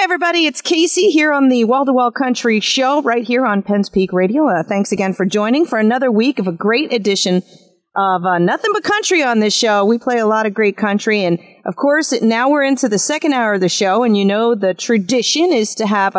everybody, it's Casey here on the Wall-to-Wall Country Show right here on Penn's Peak Radio. Thanks again for joining for another week of a great edition of Nothing But Country on this show. We play a lot of great country, and of course, now we're into the second hour of the show, and you know the tradition is to have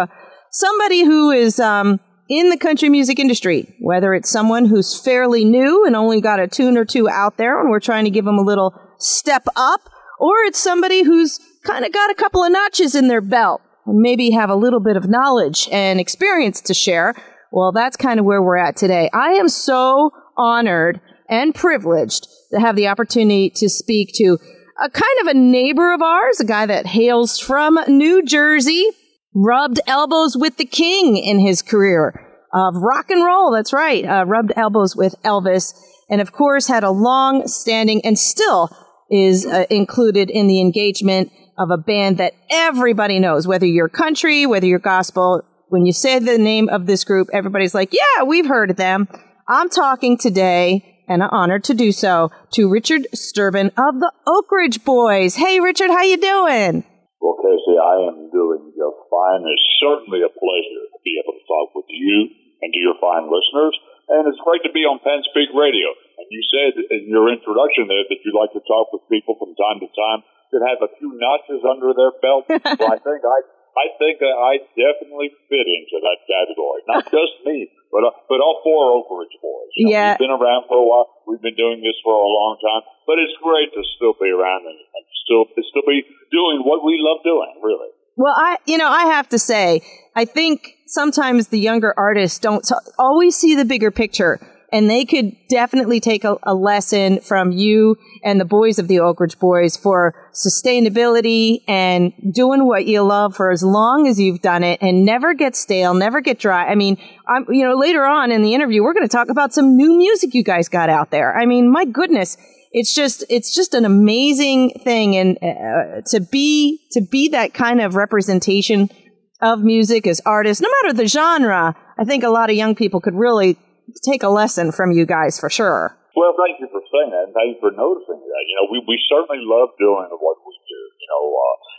somebody who is in the country music industry, whether it's someone who's fairly new and only got a tune or two out there, and we're trying to give them a little step up, or it's somebody who's kind of got a couple of notches in their belt and maybe have a little bit of knowledge and experience to share. Well, that's kind of where we're at today. I am so honored and privileged to have the opportunity to speak to a kind of a neighbor of ours, a guy that hails from New Jersey, rubbed elbows with the king in his career of rock and roll. That's right. Rubbed elbows with Elvis, and of course had a long-standing and still is included in the engagement of a band that everybody knows, whether you're country, whether you're gospel. When you say the name of this group, everybody's like, yeah, we've heard of them. I'm talking today, and I'm honored to do so, to Richard Sterban of the Oak Ridge Boys. Hey, Richard, how you doing? Well, Casey, I am doing just fine. It's certainly a pleasure to be able to talk with you and to your fine listeners, and it's great to be on Penn Speak Radio. And you said in your introduction there that you like to talk with people from time to time that have a few notches under their belt. Well, I think I definitely fit into that category. Not just me, but all four Oak Ridge Boys. Yeah. We've been around for a while. We've been doing this for a long time. But it's great to still be around and still be doing what we love doing, really. Well, I have to say, I think sometimes the younger artists don't always see the bigger picture. And they could definitely take a lesson from you and the boys of the Oak Ridge Boys for sustainability and doing what you love for as long as you've done it and never get stale, never get dry. I mean, later on in the interview, we're going to talk about some new music you guys got out there. I mean, my goodness, it's just an amazing thing. And to be that kind of representation of music as artists, no matter the genre, I think a lot of young people could really take a lesson from you guys for sure. Well, thank you for saying that, and thank you for noticing that. We certainly love doing what we do,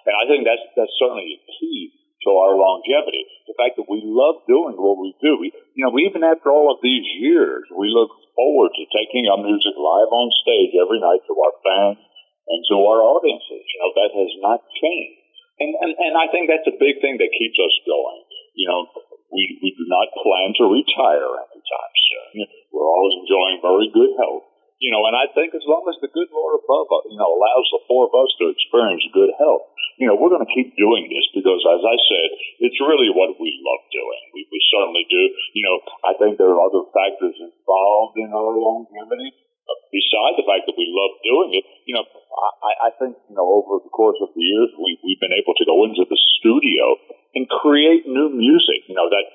and I think that's certainly a key to our longevity. The fact that we love doing what we do. Even after all of these years, we look forward to taking our music live on stage every night to our fans and to our audiences. That has not changed. And I think that's a big thing that keeps us going. We do not plan to retire anytime soon. We're always enjoying very good health. And I think as long as the good Lord above, allows the four of us to experience good health, we're going to keep doing this because, as I said, it's really what we love doing. We certainly do. I think there are other factors involved in our longevity. Besides the fact that we love doing it, I think, over the course of the years, we've been able to go into the studio and create new music. That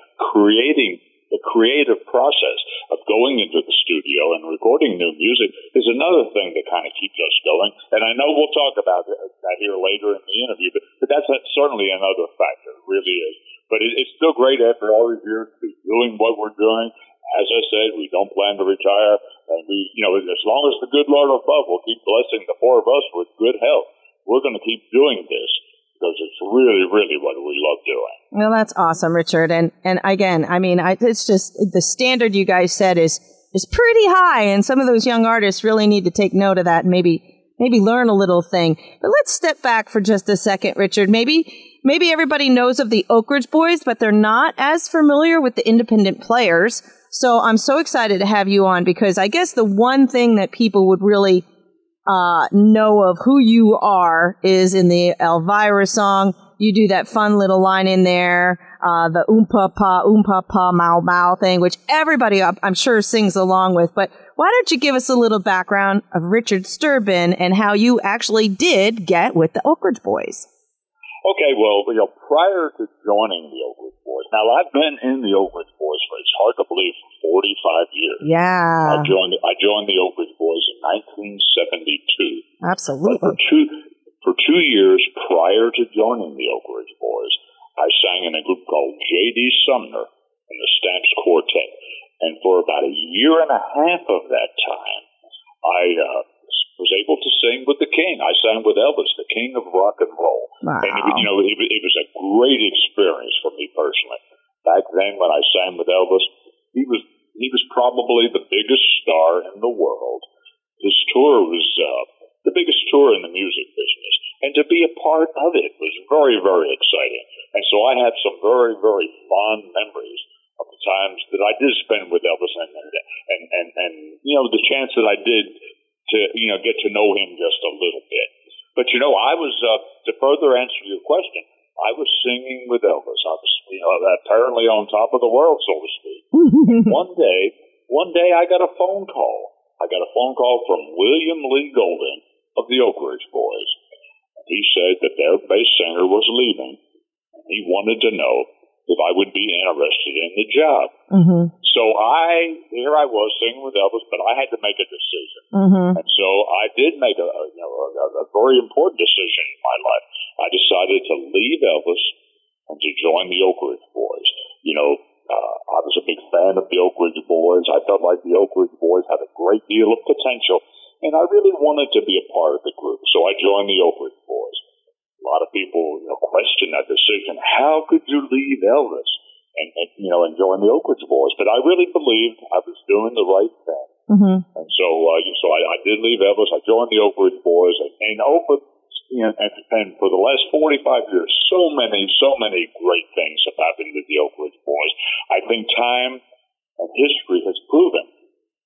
the creative process of going into the studio and recording new music is another thing that kind of keeps us going. And I know we'll talk about that here later in the interview, but that's certainly another factor. It really is. But it's still great after all these years to be doing what we're doing. As I said, we don't plan to retire. And as long as the good Lord above will keep blessing the four of us with good health, we're going to keep doing this because it's really, really what we love doing. Well, that's awesome, Richard. And again, I mean, it's just the standard you guys set is pretty high, and some of those young artists really need to take note of that and maybe learn a little thing. But let's step back for just a second, Richard. Maybe everybody knows of the Oak Ridge Boys, but they're not as familiar with the independent players. So I'm so excited to have you on because I guess the one thing that people would really know of who you are is in the Elvira song. You do that fun little line in there, the oompa pa, mau mau thing, which everybody I'm sure sings along with. But why don't you give us a little background of Richard Sterban and how you actually did get with the Oak Ridge Boys? Okay, well, prior to joining the Oak Ridge Boys, now I've been in the Oak Ridge Boys for, it's hard to believe, for 45 years. Yeah. I joined the Oak Ridge Boys in 1972. Absolutely. But for 2 years prior to joining the Oak Ridge Boys, I sang in a group called J.D. Sumner and the Stamps Quartet. And for about a year and a half of that time, I was able to sing with the King. I sang with Elvis, the King of rock and roll. Wow. And, it was a great experience for me personally. Back then when I sang with Elvis, he was probably the biggest star in the world. His tour was the biggest tour in the music business. And to be a part of it was very, very exciting. And so I have some very, very fond memories of the times that I did spend with Elvis and the chance that I did to, get to know him just a little bit. But, I was, to further answer your question, I was singing with Elvis. I was, apparently on top of the world, so to speak. One day I got a phone call. I got a phone call from William Lee Golden of the Oak Ridge Boys. He said that their bass singer was leaving, and he wanted to know if I would be interested in the job. Mm-hmm. So here I was singing with Elvis, but I had to make a decision. Mm-hmm. And so I did make a very important decision in my life. I decided to leave Elvis and to join the Oak Ridge Boys. I was a big fan of the Oak Ridge Boys. I felt like the Oak Ridge Boys had a great deal of potential, and I really wanted to be a part of the group. So I joined the Oak Ridge Boys. A lot of people, question that decision. How could you leave Elvis and join the Oak Ridge Boys? But I really believed I was doing the right thing. Mm-hmm. And so I did leave Elvis. I joined the Oak Ridge Boys, and for the last 45 years, so many great things have happened to the Oak Ridge Boys. I think time and history has proven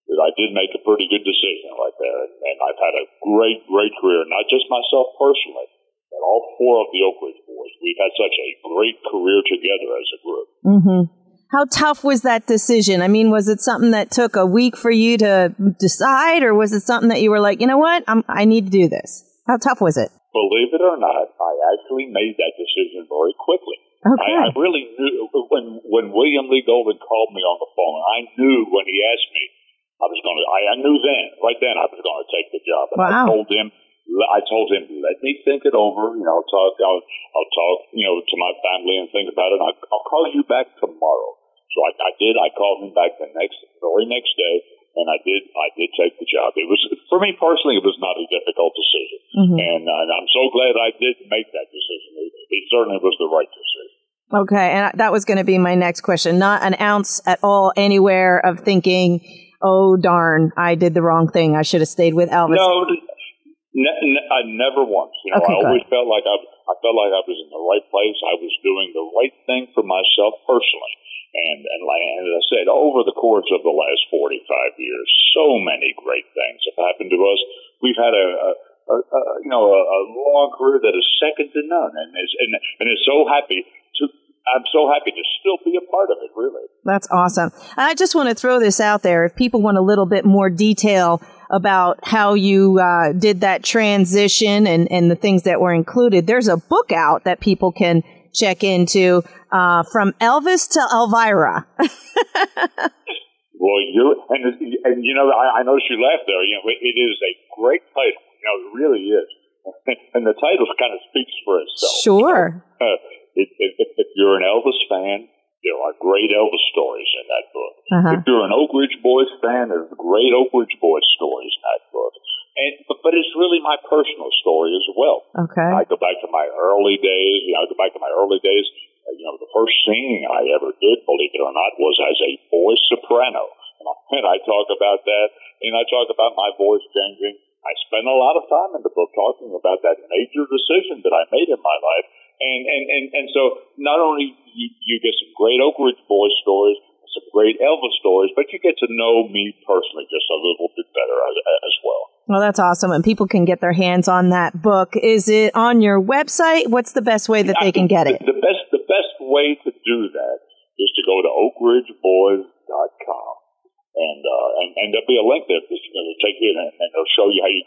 that I did make a pretty good decision right there. And I've had a great, great career, not just myself personally, but all four of the Oak Ridge Boys. We've had such a great career together as a group. Mm-hmm. How tough was that decision? I mean, was it something that took a week for you to decide, or was it something that you were like, you know what, I need to do this? How tough was it? Believe it or not, I actually made that decision very quickly. Okay. I really knew when William Lee Golden called me on the phone. I knew when he asked me, I knew right then I was going to take the job. And wow. I told him, let me think it over. I'll talk, to my family and think about it. I'll call you back tomorrow. So I did. I called him back the very next day, and I did take the job. It was, for me personally, it was not a difficult decision. Mm-hmm. And I'm so glad I did make that decision. It certainly was the right decision. Okay. And that was going to be my next question. Not an ounce at all anywhere of thinking, oh, darn, I did the wrong thing. I should have stayed with Elvis. No, I never once. Okay, I always felt like I was in the right place. I was doing the right thing for myself personally. And as I said, over the course of the last 45 years, so many great things have happened to us. We've had a long career that is second to none, and it's so happy to. I'm so happy to still be a part of it, really. That's awesome. I just want to throw this out there. If people want a little bit more detail about how you did that transition and the things that were included, there's a book out that people can check into, From Elvis to Elvira. Well, I know she laughed there. It is a great title. It really is. And the title kind of speaks for itself. Sure. If you're an Elvis fan, there are great Elvis stories in that book. Uh-huh. If you're an Oak Ridge Boys fan, there's great Oak Ridge Boys stories in that book. But it's really my personal story as well. Okay. I go back to my early days. The first singing I ever did, believe it or not, was as a voice soprano. And I talk about that, and I talk about my voice changing. I spend a lot of time in the book talking about that major decision that I made in my life. And so not only you get some great Oak Ridge Boys stories, some great Elvis stories, but you get to know me personally just a little bit better as well. Well, that's awesome. And people can get their hands on that book. Is it on your website? What's the best way that they can get it? The best way to do that is to go to oakridgeboys.com. And there'll be a link there that'll take you in, and it'll show you how you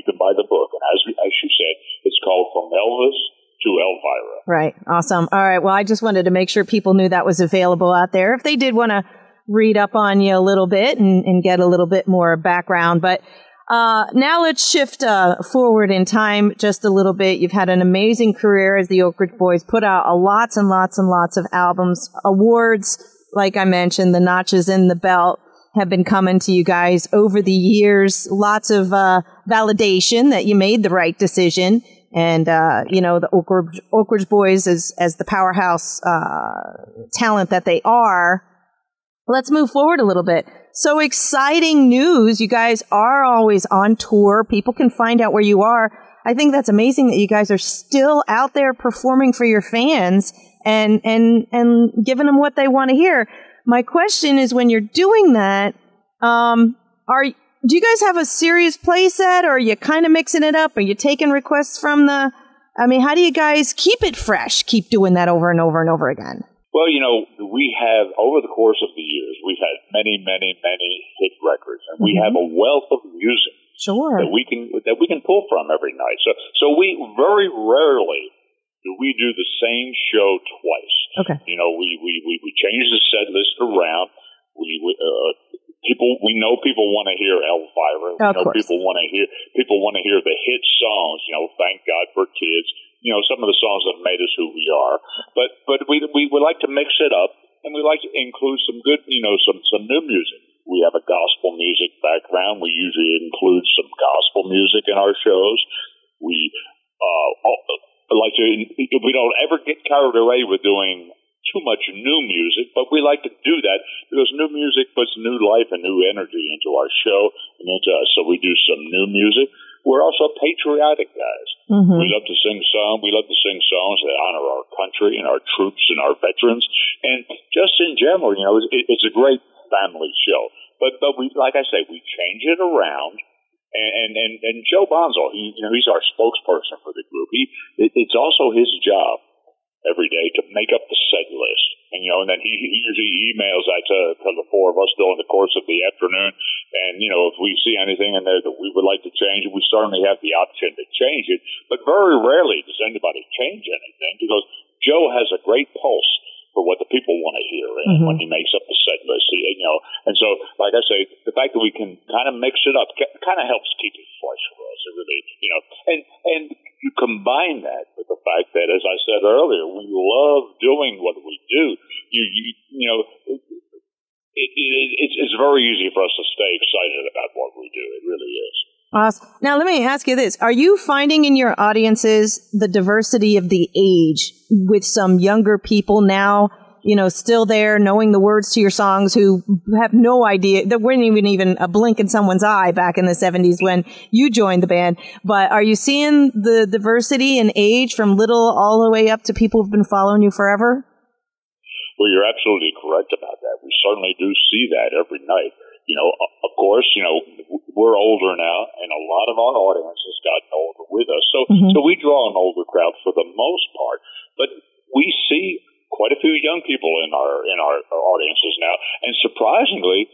can buy the book. And as you said, it's called From Elvis to Elvira. Right. Awesome. All right. Well, I just wanted to make sure people knew that was available out there if they did want to read up on you a little bit and get a little bit more background. But now let's shift forward in time just a little bit. You've had an amazing career as the Oak Ridge Boys, put out lots and lots and lots of albums, awards, like I mentioned, the notches in the belt. have been coming to you guys over the years. Lots of validation that you made the right decision. And, the Oak Ridge Boys as the powerhouse talent that they are. Let's move forward a little bit. So exciting news. You guys are always on tour. People can find out where you are. I think that's amazing that you guys are still out there performing for your fans and giving them what they want to hear. My question is, when you're doing that, do you guys have a serious play set, or are you kind of mixing it up? Are you taking requests from how do you guys keep it fresh? Keep doing that over and over and over again? Well, we have, over the course of the years, we've had many, many, many hit records, and we have a wealth of music that we can pull from every night. So we very rarely do we do the same show twice. Okay. We change the set list around. We know people want to hear Elvira. We know people want to hear the hit songs. Thank God for Kids. Some of the songs that made us who we are. But we would like to mix it up, and we like to include some good, some new music. We have a gospel music background. We usually include some gospel music in our shows. We we don't ever get carried away with doing too much new music, but we like to do that because new music puts new life and new energy into our show and into us. So we do some new music. We're also patriotic guys. Mm-hmm. We love to sing songs that honor our country and our troops and our veterans. And just in general, it's a great family show. But we, like I say, we change it around. And Joe Bonzo, he's our spokesperson for the group. It's also his job every day to make up the set list. And then he usually emails that to the four of us during the course of the afternoon. And, if we see anything in there that we would like to change, we certainly have the option to change it. But very rarely does anybody change anything because Joe has a great pulse for what the people want to hear when he makes up the set list. And so, like I say, the fact that we can kind of mix it up kind of helps keep it fresh for us. It really, and you combine that with the fact that, as I said earlier, we love doing what we do. It's very easy for us to stay excited about what we do. It really is. Awesome. Now, let me ask you this. Are you finding in your audiences the diversity of the age with some younger people now, still there knowing the words to your songs who have no idea? There weren't even a blink in someone's eye back in the 70s when you joined the band. But are you seeing the diversity in age from little all the way up to people who've been following you forever? Well, you're absolutely correct about that. We certainly do see that every night. Of course, we're older now, and a lot of our audience has gotten older with us. So we draw an older crowd for the most part. But we see quite a few young people in our audiences now. And surprisingly,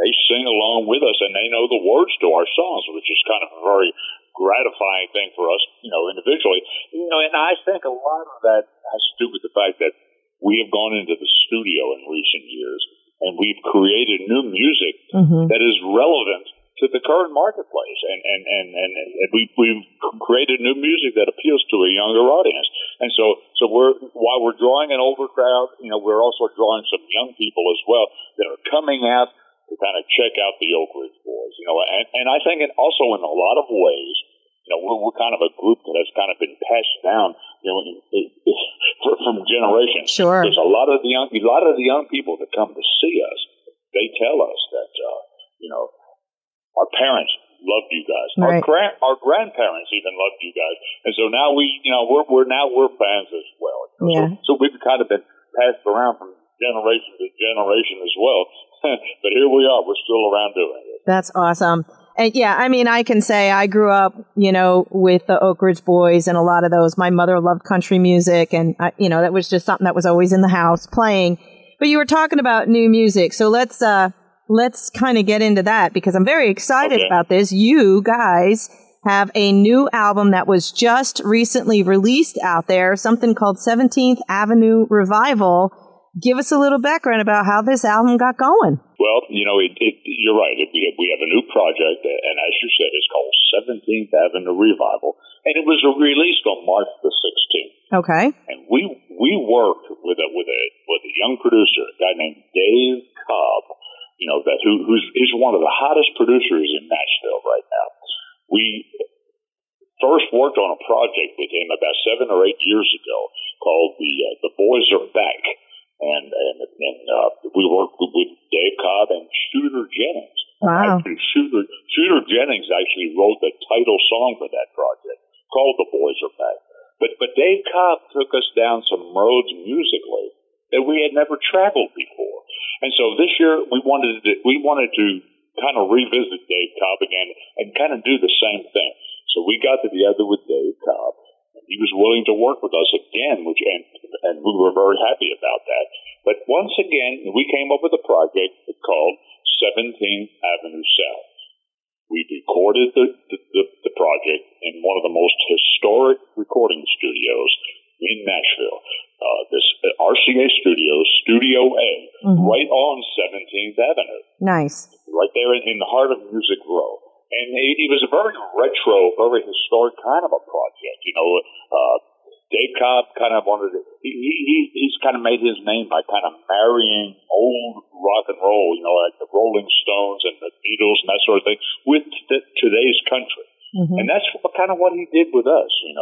they sing along with us, and they know the words to our songs, which is kind of a very gratifying thing for us, individually. And I think a lot of that has to do with the fact that we have gone into the studio in recent years, and we've created new music that is relevant to the current marketplace, and we've created new music that appeals to a younger audience. And so while we're drawing an older crowd, we're also drawing some young people as well that are coming out to kind of check out the Oak Ridge Boys. And I think also in a lot of ways, we're kind of a group that has kind of been passed down, from generations. Sure. There's a lot of the young people that come to see us. They tell us that, our parents loved you guys. Right. Our grandparents even loved you guys. And so now we're fans as well. Yeah. So we've kind of been passed around from generation to generation as well. But here we are. We're still around doing it. That's awesome. And I can say I grew up, with the Oak Ridge Boys and a lot of those. My mother loved country music, and that was just something that was always in the house playing. But you were talking about new music, so let's kind of get into that because I'm very excited about this. You guys have a new album that was just recently released out there, something called 17th Avenue Revival. Give us a little background about how this album got going. Well, you're right. We have a new project, and as you said, it's called 17th Avenue Revival, and it was released on March the 16th. Okay. And we worked with a young producer, a guy named Dave Cobb, who's one of the hottest producers in Nashville right now. We first worked on a project with him about 7 or 8 years ago called The Boys Are Back. And we worked with Dave Cobb and Shooter Jennings. Wow. Actually, Shooter Jennings actually wrote the title song for that project called The Boys Are Back. But Dave Cobb took us down some roads musically that we had never traveled before. And so this year we wanted to kind of revisit Dave Cobb again and kind of do the same thing. So we got together with Dave Cobb, and he was willing to work with us again, and we were very happy about that. But once again, we came up with a project called 17th Avenue South. We recorded the project in one of the most historic recording studios in Nashville. This RCA Studios, Studio A, right on 17th Avenue. Nice. Right there in the heart of Music Row. And it was a very retro, very historic kind of a project. Dave Cobb kind of wanted to, he's kind of made his name by kind of marrying old rock and roll, like the Rolling Stones and the Beatles and that sort of thing, with today's country. Mm-hmm. And that's kind of what he did with us, and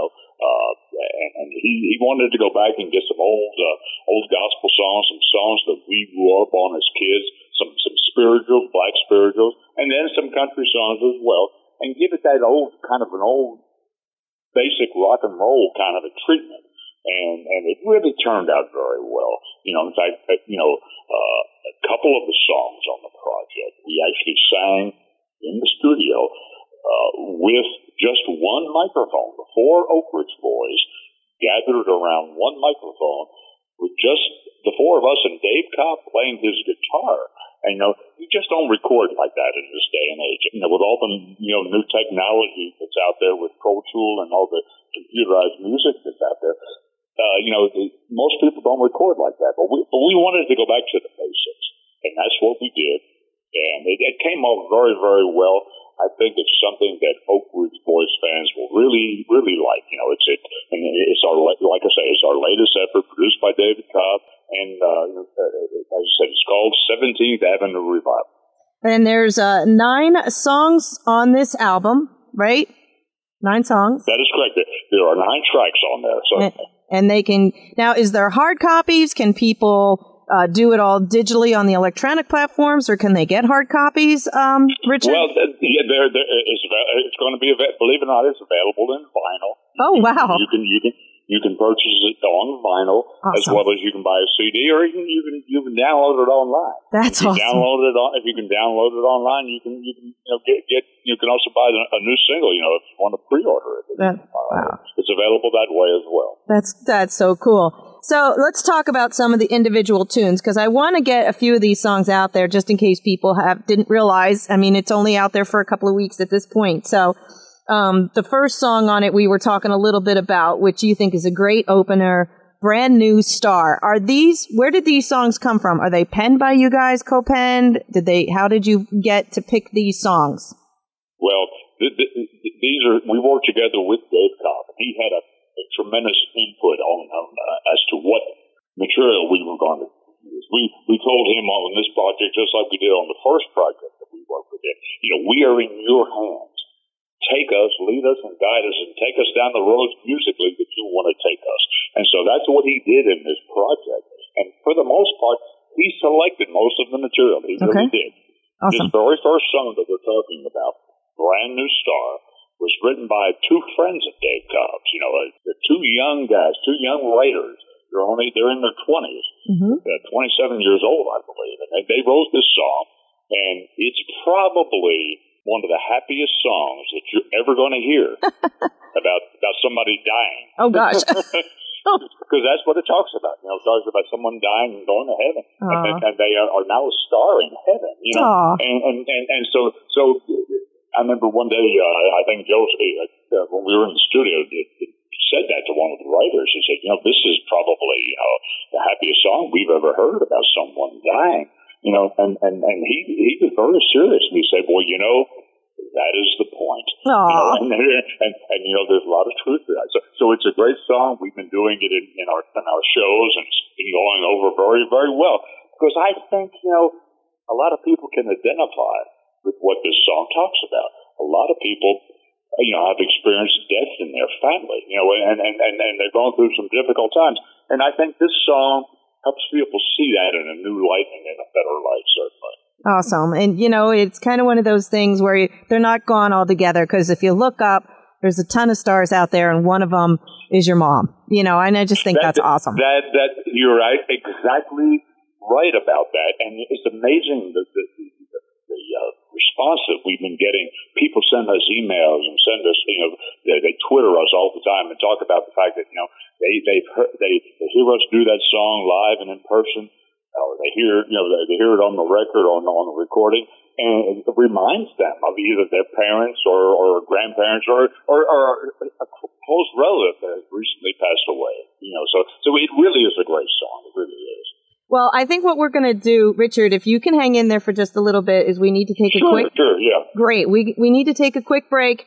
he wanted to go back and get some old gospel songs, some songs that we grew up on as kids, some spirituals, black spirituals, and then some country songs as well, and give it that old basic rock and roll kind of a treatment. And it really turned out very well. In fact, a couple of the songs on the project we actually sang in the studio with just one microphone. The 4 Oak Ridge boys gathered around one microphone with just the 4 of us and Dave Cobb playing his guitar. And, you just don't record like that in this day and age. With all the, new technology that's out there with Pro Tool and all the computerized music that's out there, most people don't record like that. But we wanted to go back to the basics, and that's what we did. And it came out very, very well. I think it's something that Oak Ridge Boys fans will really, really like. It's our, like I say, it's our latest effort, produced by David Cobb, and as I said, it's called 17th Avenue Revival. And there's 9 songs on this album, right? 9 songs. That is correct. There are 9 tracks on there. So. And they can now. Is there hard copies? Can people do it all digitally on the electronic platforms, or can they get hard copies, Richard? Well, it's going to be, believe it or not, it's available in vinyl. Oh, wow. You can purchase it on vinyl, awesome, as well as you can buy a CD, or you can download it online. That's awesome. If you can download it online, you can you can also buy a new single, if you want to pre-order it. Wow. It's available that way as well. That's so cool. So let's talk about some of the individual tunes, because I want to get a few of these songs out there just in case people didn't realize. I mean, it's only out there for a couple of weeks at this point. So the first song on it we were talking a little bit about, which you think is a great opener, Brand New Star. Where did these songs come from? Are they penned by you guys, co-penned? How did you get to pick these songs? Well, we worked together with Dave Cobb. He had a tremendous input on as to what material we were going to use. We told him on this project, just like we did on the first project that we worked with him, we are in your hands. Take us, lead us, and guide us, and take us down the roads musically that you want to take us. And so that's what he did in this project. And for the most part, he selected most of the material. He really did. Awesome. This very first song that we're talking about, Brand New Star, was written by 2 friends of Dave Cobb's. The 2 young guys, 2 young writers. They're in their 20s, 27 years old, I believe. And they wrote this song, and it's probably one of the happiest songs that you're ever going to hear about somebody dying. Oh, gosh. Because that's what it talks about. It talks about someone dying and going to heaven. And they are now a star in heaven. And so I remember one day, I think Joe, when we were in the studio, said that to one of the writers. He said, this is probably the happiest song we've ever heard about someone dying. And he was very serious. And he said, well, that is the point. And there's a lot of truth to that. So it's a great song. We've been doing it in our shows, and it's been going over very, very well. Because I think, a lot of people can identify with what this song talks about. A lot of people, have experienced death in their family, and they're going through some difficult times. And I think this song helps people see that in a new light and in a better light, certainly. Awesome. And, it's kind of one of those things where they're not gone altogether, because if you look up, there's a ton of stars out there, and one of them is your mom, and I just think that's awesome. That you're right, exactly right about that. And it's amazing the response that we've been getting. People send us emails and send us, they Twitter us all the time and talk about the fact that, they hear us do that song live and in person. They hear it on the record, on the recording, and it reminds them of either their parents or grandparents or a close relative that has recently passed away. So it really is a great song. It really is. Well, I think what we're going to do, Richard, if you can hang in there for just a little bit, is we need to take a quick... Sure, yeah. Great. We need to take a quick break,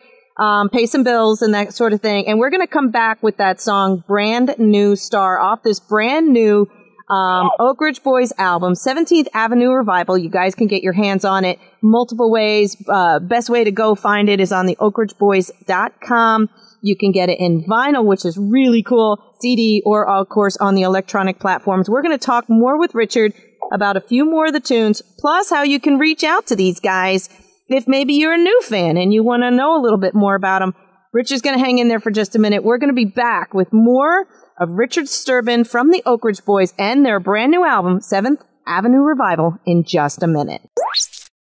pay some bills and that sort of thing. And we're going to come back with that song, Brand New Star, off this brand new Oak Ridge Boys album, 17th Avenue Revival. You guys can get your hands on it multiple ways. Best way to go find it is on the oakridgeboys.com. You can get it in vinyl, which is really cool, CD, or of course on the electronic platforms. We're going to talk more with Richard about a few more of the tunes, plus how you can reach out to these guys if maybe you're a new fan and you want to know a little bit more about them. Richard's going to hang in there for just a minute. We're going to be back with more of Richard Sterban from the Oak Ridge Boys and their brand new album, 7th Avenue Revival, in just a minute.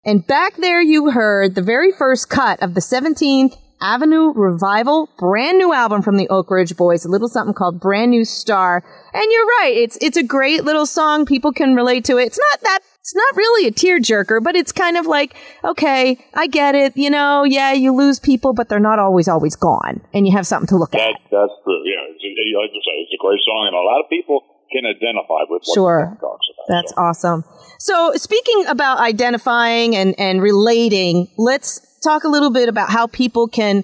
And back there you heard the very first cut of the 17th Avenue Revival, brand new album from the Oak Ridge Boys, a little something called Brand New Star. And you're right, it's a great little song. People can relate to it. It's not really a tearjerker, but it's kind of like, okay, I get it. You lose people, but they're not always gone. And you have something to look at. That's true. Yeah, like you say, it's a great song, and a lot of people can identify with what the song talks about. That's awesome. So speaking about identifying and relating, let's talk a little bit about how people can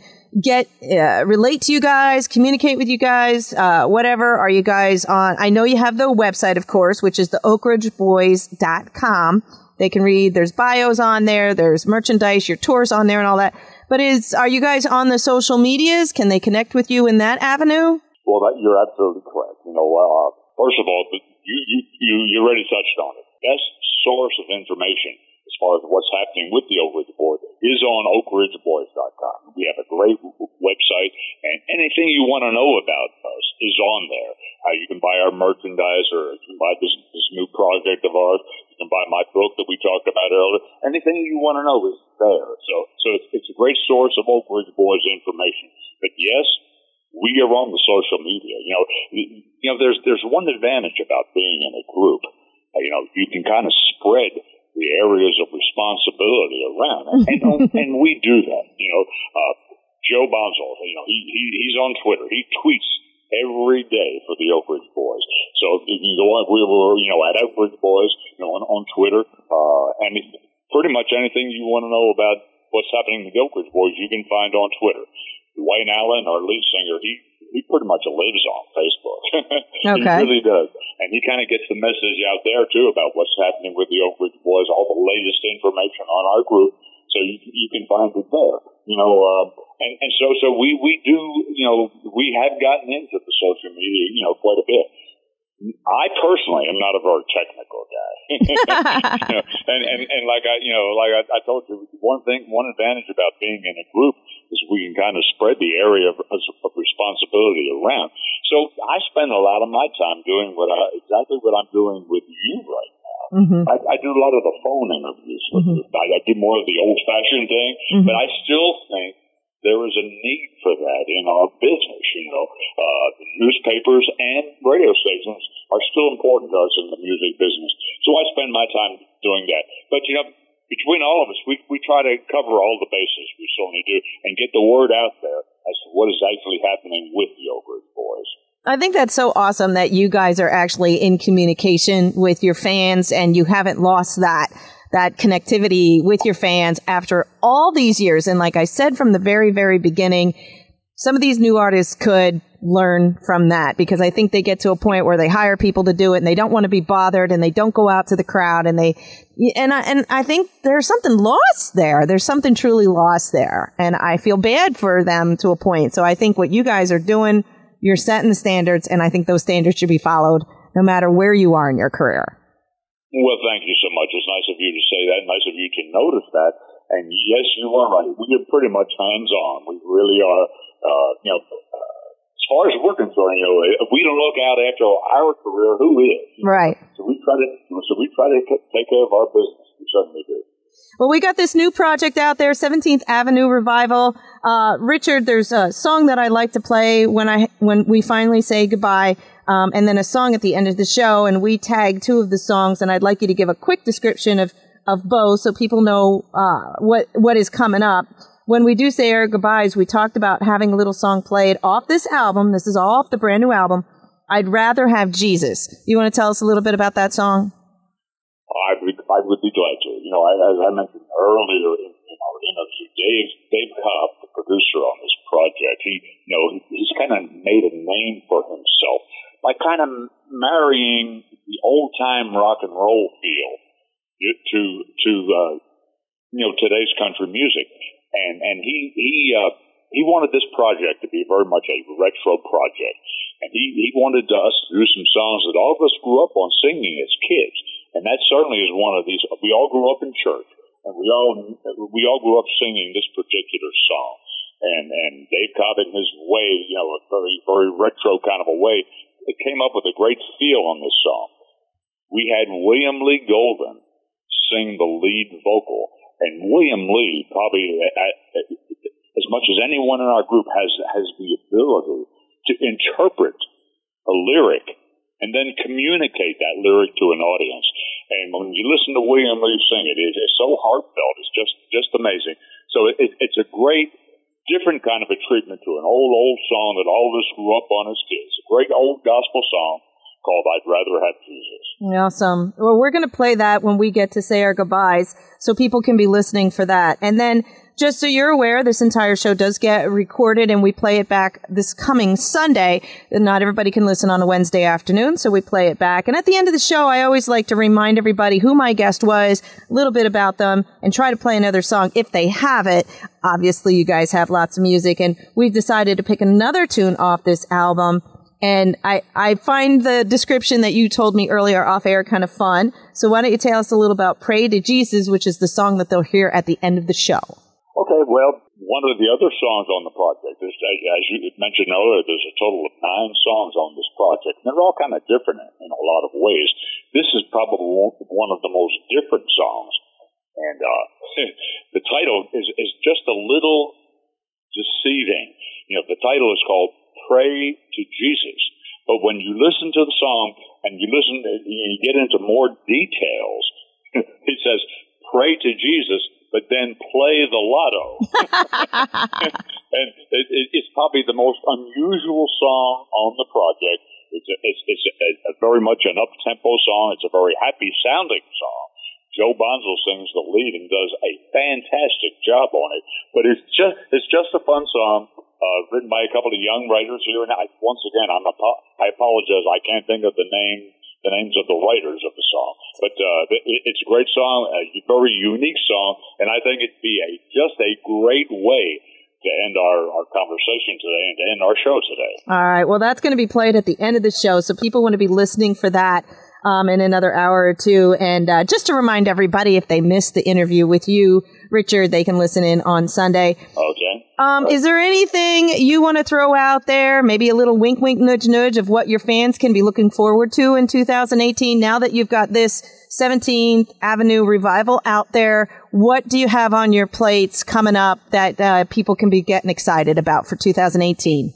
relate to you guys, communicate with you guys, whatever. Are you guys on? I know you have the website, of course, which is the oakridgeboys.com. They can read, there's bios on there, there's merchandise, your tours on there and all that. But are you guys on the social medias? Can they connect with you in that avenue? Well, you're absolutely correct. First of all, you already touched on it. Best source of information as far as what's happening with the Oak Ridge Boys is on oakridgeboys.com. We have a great website, and anything you want to know about us is on there. You can buy our merchandise, or you can buy this new project of ours. You can buy my book that we talked about earlier. Anything you want to know is there. So it's a great source of Oak Ridge Boys information. But yes, we are on the social media. There's one advantage about being in a group. You can kind of spread the areas of responsibility around, and we do that. Joe Bonzel, he's on Twitter. He tweets every day for the Oak Ridge Boys. So you can go on. We were, at Oak Ridge Boys, on Twitter. Pretty much anything you want to know about what's happening with the Oak Ridge Boys, you can find on Twitter. Wayne Allen, our lead singer, he pretty much lives on Facebook. Okay. He really does. And he kind of gets the message out there, too, about what's happening with the Oak Ridge Boys, all the latest information on our group. So you can find it there. So we do, we have gotten into the social media, quite a bit. I personally am not a very technical guy. and like I told you, one advantage about being in a group is we can kind of spread the area of responsibility around. So I spend a lot of my time doing exactly what I'm doing with you right now. Mm-hmm. I do a lot of the phone interviews. Mm-hmm. I do more of the old-fashioned thing, mm-hmm. but I still think there is a need for that in our business. The newspapers and radio stations are still important to us in the music business. So I spend my time doing that. But, between all of us, we try to cover all the bases. We certainly do, and get the word out there as to what is actually happening with the Oak Ridge Boys. I think that's so awesome that you guys are actually in communication with your fans, and you haven't lost that connectivity with your fans after all these years. And like I said from the very, very beginning, some of these new artists could learn from that, because I think they get to a point where they hire people to do it and they don't want to be bothered and they don't go out to the crowd and I think there's something lost there. There's something truly lost there. And I feel bad for them to a point. So I think what you guys are doing, you're setting the standards, and I think those standards should be followed no matter where you are in your career. Well, thank you so much. It's nice of you to say that, nice of you to notice that. And yes, you are right. We are pretty much hands-on. We really are, as far as we're concerned, if we don't look out after our career, who is? Right. So we try to take care of our business. We certainly do. Well, we got this new project out there, 17th Avenue Revival. Richard, there's a song that I like to play when we finally say goodbye, and then a song at the end of the show, and we tag two of the songs, and I'd like you to give a quick description of both so people know what is coming up. When we do say our goodbyes, we talked about having a little song played off this album. This is all off the brand new album. I'd Rather Have Jesus. You want to tell us a little bit about that song? I would be glad to. As I mentioned earlier in our interview, Dave Cobb, the producer on this project, he's kind of made a name for himself by kind of marrying the old time rock and roll feel to today's country music, and he wanted this project to be very much a retro project, and he wanted us to do some songs that all of us grew up on singing as kids. And that certainly is one of these. We all grew up in church, and we all grew up singing this particular song. And Dave Cobb, in his way, a very, very retro kind of a way, it came up with a great feel on this song. We had William Lee Golden sing the lead vocal, and William Lee, probably as much as anyone in our group, has the ability to interpret a lyric and then communicate that lyric to an audience. And when you listen to William Lee sing it, it's so heartfelt. It's just amazing. So it's a great, different kind of a treatment to an old song that all of us grew up on as kids. A great old gospel song called I'd Rather Have Jesus. Awesome. Well, we're going to play that when we get to say our goodbyes, so people can be listening for that. And then, just so you're aware, this entire show does get recorded, and we play it back this coming Sunday. Not everybody can listen on a Wednesday afternoon, so we play it back. And at the end of the show, I always like to remind everybody who my guest was, a little bit about them, and try to play another song if they have it. Obviously, you guys have lots of music, and we've decided to pick another tune off this album. And I find the description that you told me earlier off air kind of fun. So why don't you tell us a little about Pray to Jesus, which is the song that they'll hear at the end of the show. Okay, well, one of the other songs on the project is, as you mentioned earlier, there's a total of 9 songs on this project. And they're all kind of different in a lot of ways. This is probably one of the most different songs. And the title is just a little deceiving. The title is called Pray to Jesus. But when you listen to the song and you get into more details, it says, pray to Jesus, but then play the lotto. And it's probably the most unusual song on the project. It's a very much an up-tempo song. It's a very happy-sounding song. Joe Bonzo sings the lead and does a fantastic job on it. But it's just a fun song, written by a couple of young writers here. And once again, I apologize. I can't think of the names of the writers of the song. But it's a great song, a very unique song, and I think it'd be just a great way to end our conversation today and to end our show today. All right. Well, that's going to be played at the end of the show, so people want to be listening for that in another hour or two. And just to remind everybody, if they missed the interview with you, Richard, they can listen in on Sunday. Okay. Is there anything you want to throw out there? Maybe a little wink, wink, nudge, nudge of what your fans can be looking forward to in 2018 now that you've got this 17th Avenue Revival out there? What do you have on your plates coming up that people can be getting excited about for 2018?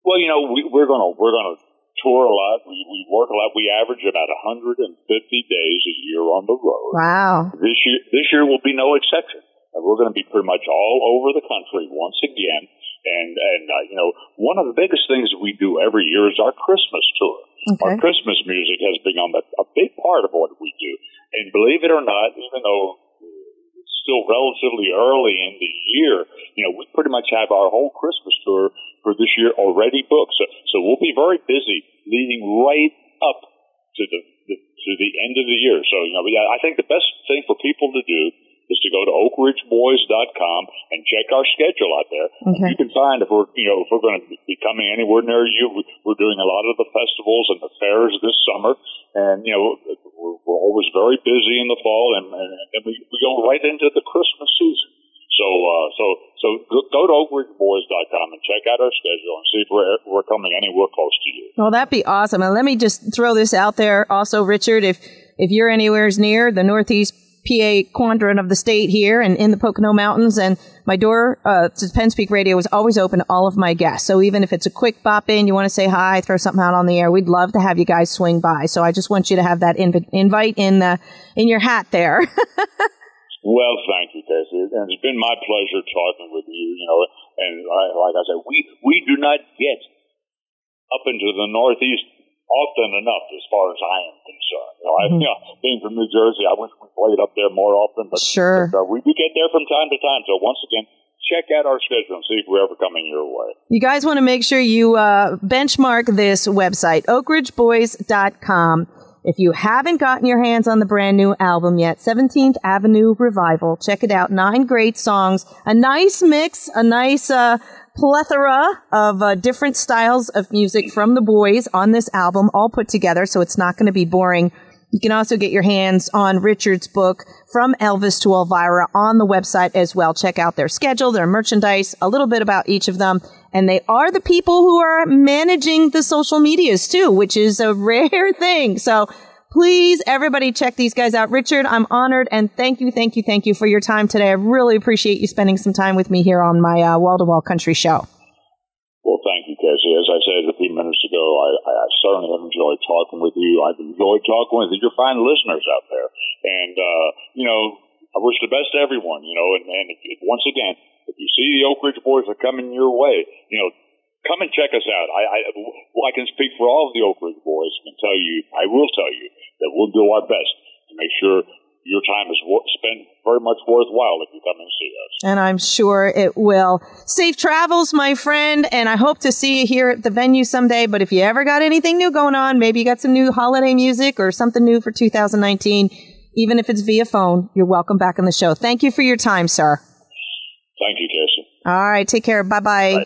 Well, we're gonna tour a lot. We work a lot. We average about 150 days a year on the road. Wow. This year will be no exception. We're going to be pretty much all over the country once again. And one of the biggest things we do every year is our Christmas tour. Okay. Our Christmas music has become a big part of what we do. And believe it or not, even though it's still relatively early in the year, we pretty much have our whole Christmas tour for this year already booked. So we'll be very busy leading right up to the end of the year. So, I think the best thing for people to do is to go to oakridgeboys.com and check our schedule out there. Okay. You can find if we're going to be coming anywhere near you. We're doing a lot of the festivals and the fairs this summer, and we're always very busy in the fall, and we go right into the Christmas season. So go to oakridgeboys.com and check out our schedule and see if we're coming anywhere close to you. Well, that'd be awesome. And let me just throw this out there also, Richard, if you're anywhere near the Northeast PA quadrant of the state here and in the Pocono Mountains, and my door to Penn Speak Radio is always open to all of my guests. So even if it's a quick bop in, you want to say hi, throw something out on the air, we'd love to have you guys swing by. So I just want you to have that invite in your hat there. Well, thank you, Casey. And it's been my pleasure talking with you, and like I said, we do not get up into the Northeast often enough as far as I am concerned. Being from New Jersey, I wish we played up there more often, but, sure. But we do get there from time to time. So once again, check out our schedule and see if we're ever coming your way. You guys want to make sure you benchmark this website, oakridgeboys.com. If you haven't gotten your hands on the brand new album yet, 17th Avenue Revival, check it out. 9 great songs, a nice mix, a nice plethora of different styles of music from the boys on this album, all put together, so it's not going to be boring. You can also get your hands on Richard's book, From Elvis to Elvira, on the website as well. Check out their schedule, their merchandise, a little bit about each of them. And they are the people who are managing the social medias too, which is a rare thing. So please, everybody, check these guys out. Richard, I'm honored, and thank you for your time today. I really appreciate you spending some time with me here on my Wall-to-Wall Country show. Well, thank you, Casey. As I said a few minutes ago, I certainly have enjoyed talking with you. I've enjoyed talking with your fine listeners out there. And, I wish the best to everyone, and once again, if you see the Oak Ridge Boys are coming your way, come and check us out. I can speak for all of the Oak Ridge Boys and I will tell you that we'll do our best to make sure your time is spent very much worthwhile if you come and see us. And I'm sure it will. Safe travels, my friend, and I hope to see you here at the venue someday. But if you ever got anything new going on, maybe you got some new holiday music or something new for 2019, even if it's via phone, you're welcome back on the show. Thank you for your time, sir. Thank you, Casey. All right, take care. Bye-bye. Bye.